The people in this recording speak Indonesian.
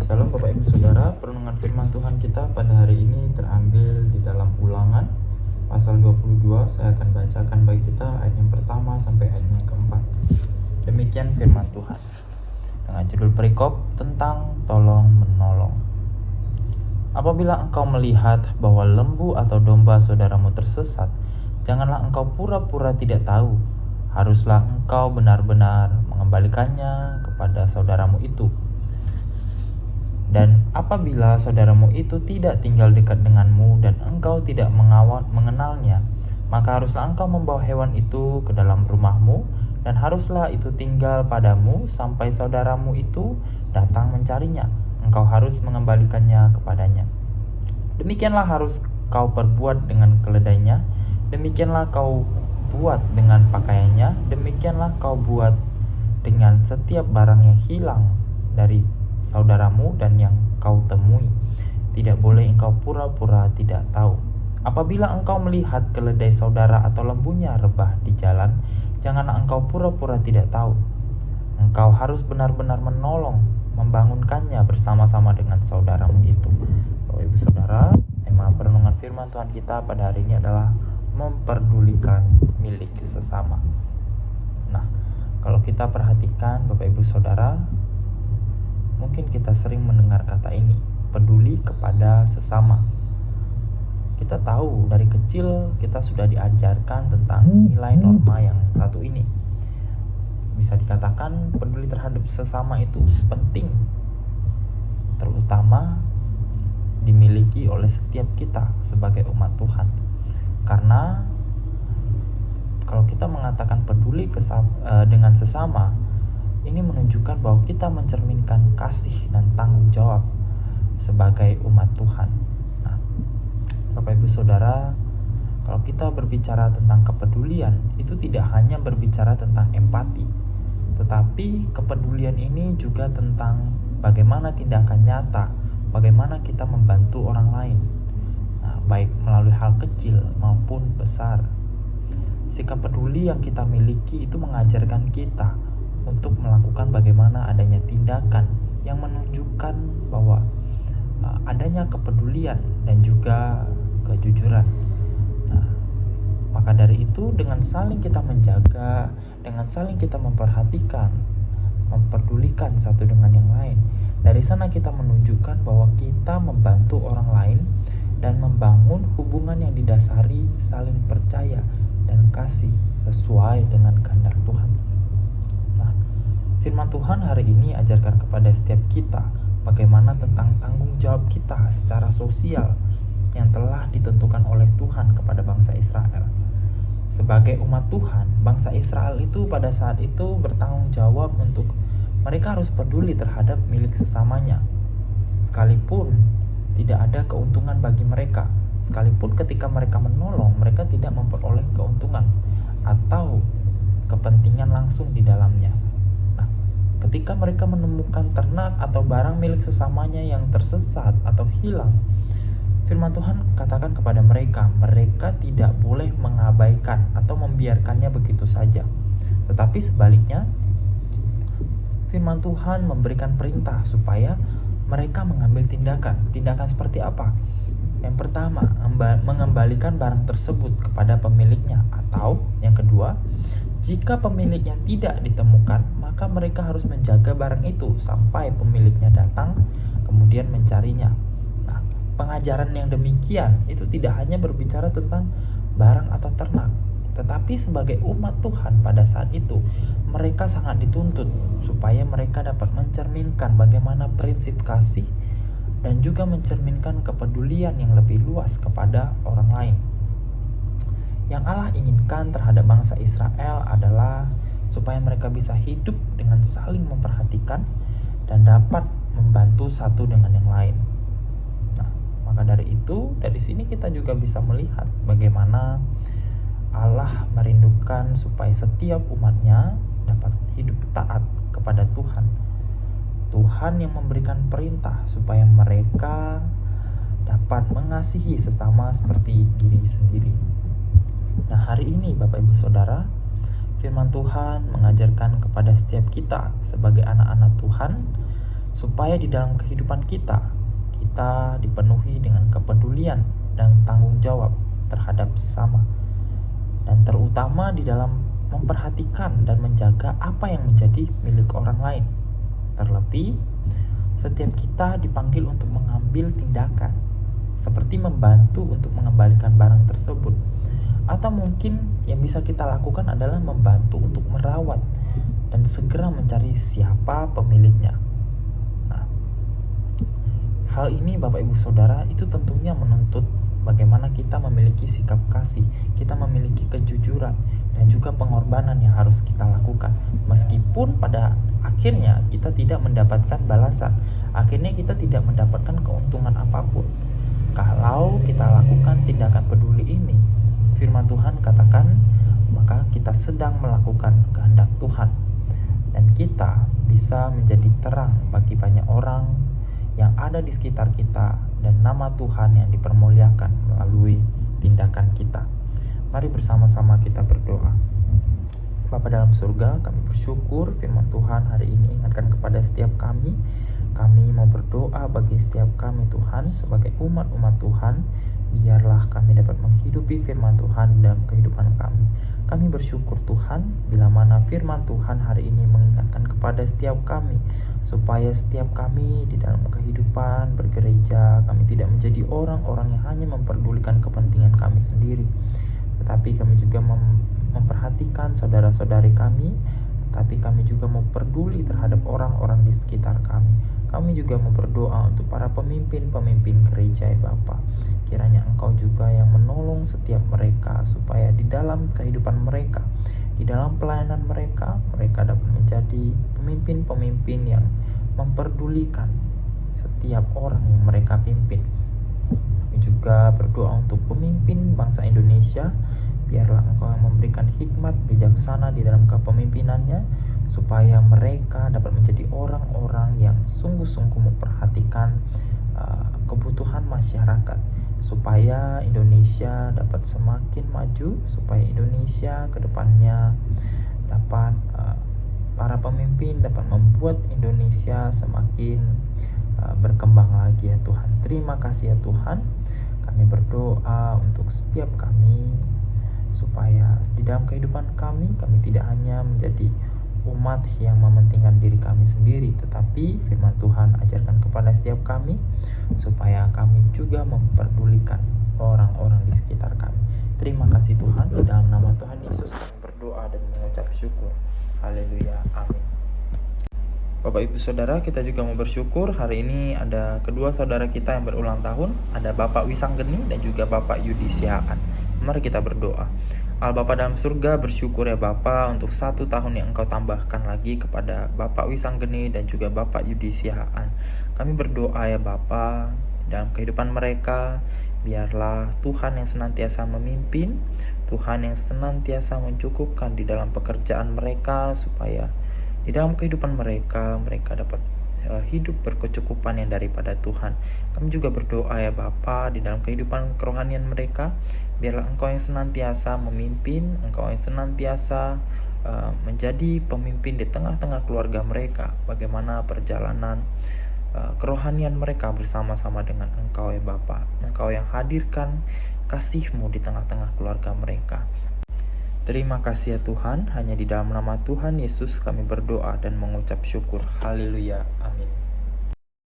Shalom Bapak Ibu Saudara, perenungan firman Tuhan kita pada hari ini terambil di dalam Ulangan pasal 22. Saya akan bacakan bagi kita ayat yang pertama sampai ayat yang keempat. Demikian firman Tuhan dengan judul perikop tentang tolong menolong. Apabila engkau melihat bahwa lembu atau domba saudaramu tersesat, janganlah engkau pura-pura tidak tahu. Haruslah engkau benar-benar mengembalikannya kepada saudaramu itu. Dan apabila saudaramu itu tidak tinggal dekat denganmu dan engkau tidak mengenalnya, maka haruslah engkau membawa hewan itu ke dalam rumahmu, dan haruslah itu tinggal padamu sampai saudaramu itu datang mencarinya. Engkau harus mengembalikannya kepadanya. Demikianlah harus kau perbuat dengan keledainya, demikianlah kau buat dengan pakaiannya, demikianlah kau buat dengan setiap barang yang hilang dari saudaramu dan yang kau temui. Tidak boleh engkau pura-pura tidak tahu. Apabila engkau melihat keledai saudara atau lembunya rebah di jalan, janganlah engkau pura-pura tidak tahu. Engkau harus benar-benar menolong, membangunkannya bersama-sama dengan saudaramu itu. Bapak Ibu Saudara, tema perenungan firman Tuhan kita pada hari ini adalah memperdulikan milik sesama. Nah, kalau kita perhatikan Bapak Ibu Saudara, mungkin kita sering mendengar kata ini, peduli kepada sesama. Kita tahu dari kecil kita sudah diajarkan tentang nilai norma yang satu ini. Bisa dikatakan peduli terhadap sesama itu penting, terutama dimiliki oleh setiap kita sebagai umat Tuhan. Karena kalau kita mengatakan peduli dengan sesama, ini menunjukkan bahwa kita mencerminkan kasih dan tanggung jawab sebagai umat Tuhan. Nah, Bapak Ibu Saudara, kalau kita berbicara tentang kepedulian, itu tidak hanya berbicara tentang empati, tetapi kepedulian ini juga tentang bagaimana tindakan nyata, bagaimana kita membantu orang lain. Nah, baik melalui hal kecil maupun besar. Sikap peduli yang kita miliki itu mengajarkan kita untuk melakukan bagaimana adanya tindakan yang menunjukkan bahwa adanya kepedulian dan juga kejujuran. Nah, maka dari itu dengan saling kita menjaga, dengan saling kita memperhatikan, memperdulikan satu dengan yang lain, dari sana kita menunjukkan bahwa kita membantu orang lain dan membangun hubungan yang didasari saling percaya dan kasih sesuai dengan kehendak Tuhan. Firman Tuhan hari ini ajarkan kepada setiap kita bagaimana tentang tanggung jawab kita secara sosial yang telah ditentukan oleh Tuhan kepada bangsa Israel. Sebagai umat Tuhan, bangsa Israel itu pada saat itu bertanggung jawab untuk mereka harus peduli terhadap milik sesamanya. Sekalipun tidak ada keuntungan bagi mereka, sekalipun ketika mereka menolong, mereka tidak memperoleh keuntungan atau kepentingan langsung di dalamnya. Ketika mereka menemukan ternak atau barang milik sesamanya yang tersesat atau hilang, firman Tuhan katakan kepada mereka tidak boleh mengabaikan atau membiarkannya begitu saja. Tetapi sebaliknya, firman Tuhan memberikan perintah supaya mereka mengambil tindakan. Tindakan seperti apa? Yang pertama, mengembalikan barang tersebut kepada pemiliknya, atau yang kedua, jika pemiliknya tidak ditemukan, maka mereka harus menjaga barang itu sampai pemiliknya datang, kemudian mencarinya. Nah, pengajaran yang demikian itu tidak hanya berbicara tentang barang atau ternak, tetapi sebagai umat Tuhan pada saat itu, mereka sangat dituntut supaya mereka dapat mencerminkan bagaimana prinsip kasih dan juga mencerminkan kepedulian yang lebih luas kepada orang lain. Yang Allah inginkan terhadap bangsa Israel adalah supaya mereka bisa hidup dengan saling memperhatikan dan dapat membantu satu dengan yang lain. Nah, maka dari itu, dari sini kita juga bisa melihat bagaimana Allah merindukan supaya setiap umatnya dapat hidup taat kepada Tuhan. Tuhan yang memberikan perintah supaya mereka dapat mengasihi sesama seperti diri sendiri. Nah, hari ini Bapak Ibu Saudara, firman Tuhan mengajarkan kepada setiap kita sebagai anak-anak Tuhan supaya di dalam kehidupan kita dipenuhi dengan kepedulian dan tanggung jawab terhadap sesama, dan terutama di dalam memperhatikan dan menjaga apa yang menjadi milik orang lain. Terlebih, setiap kita dipanggil untuk mengambil tindakan, seperti membantu untuk mengembalikan barang tersebut. Atau mungkin yang bisa kita lakukan adalah membantu untuk merawat dan segera mencari siapa pemiliknya. Nah, hal ini Bapak Ibu Saudara itu tentunya menuntut bagaimana kita memiliki sikap kasih, kita memiliki kejujuran, dan juga pengorbanan yang harus kita lakukan. Meskipun pada akhirnya kita tidak mendapatkan balasan, akhirnya kita tidak mendapatkan keuntungan apapun. Kalau kita lakukan tindakan peduli ini, firman Tuhan katakan, maka kita sedang melakukan kehendak Tuhan, dan kita bisa menjadi terang bagi banyak orang yang ada di sekitar kita, dan nama Tuhan yang dipermuliakan melalui tindakan kita. Mari bersama-sama kita berdoa. Bapa dalam surga, kami bersyukur firman Tuhan hari ini ingatkan kepada setiap kami. Kami mau berdoa bagi setiap kami Tuhan, sebagai umat-umat Tuhan. Biarlah kami dapat menghidupi firman Tuhan dalam kehidupan kami. Kami bersyukur Tuhan, bila mana firman Tuhan hari ini mengingatkan kepada setiap kami, supaya setiap kami di dalam kehidupan bergereja, kami tidak menjadi orang-orang yang hanya memperdulikan kepentingan kami sendiri, tetapi kami juga memperhatikan saudara-saudari kami, tetapi kami juga mau peduli terhadap orang-orang di sekitar kami. Kami juga mau berdoa untuk para pemimpin-pemimpin gereja, ya Bapa. Kiranya Engkau juga yang menolong setiap mereka, supaya di dalam kehidupan mereka, di dalam pelayanan mereka, mereka dapat menjadi pemimpin-pemimpin yang memperdulikan setiap orang yang mereka pimpin. Kami juga berdoa untuk pemimpin bangsa Indonesia. Biarlah Engkau yang memberikan hikmat bijaksana di dalam kepemimpinannya, supaya mereka dapat menjadi orang-orang yang sungguh-sungguh memperhatikan kebutuhan masyarakat, supaya Indonesia dapat semakin maju, supaya Indonesia ke depannya dapat para pemimpin dapat membuat Indonesia semakin berkembang lagi, ya Tuhan. Terima kasih ya Tuhan. Kami berdoa untuk setiap kami, supaya di dalam kehidupan kami tidak hanya menjadi umat yang mementingkan diri kami sendiri, tetapi firman Tuhan ajarkan kepada setiap kami, supaya kami juga memperdulikan orang-orang di sekitar kami. Terima kasih Tuhan, di dalam nama Tuhan Yesus kami berdoa dan mengucap syukur. Haleluya, amin. Bapak Ibu Saudara, kita juga mau bersyukur hari ini ada kedua saudara kita yang berulang tahun, ada Bapak Wisanggeni dan juga Bapak Yudi Sihaan. Mari kita berdoa. Bapa dalam surga, bersyukur ya Bapa untuk 1 tahun yang Engkau tambahkan lagi kepada Bapak Wisanggeni dan juga Bapak Yudi Sihaan. Kami berdoa ya Bapa, dalam kehidupan mereka, biarlah Tuhan yang senantiasa memimpin, Tuhan yang senantiasa mencukupkan di dalam pekerjaan mereka, supaya di dalam kehidupan mereka dapat hidup berkecukupan yang daripada Tuhan. Kami juga berdoa ya Bapa, di dalam kehidupan kerohanian mereka, biarlah Engkau yang senantiasa memimpin, Engkau yang senantiasa menjadi pemimpin di tengah-tengah keluarga mereka. Bagaimana perjalanan kerohanian mereka bersama-sama dengan Engkau ya Bapa. Engkau yang hadirkan kasih-Mu di tengah-tengah keluarga mereka. Terima kasih ya Tuhan, hanya di dalam nama Tuhan Yesus kami berdoa dan mengucap syukur. Haleluya, amin.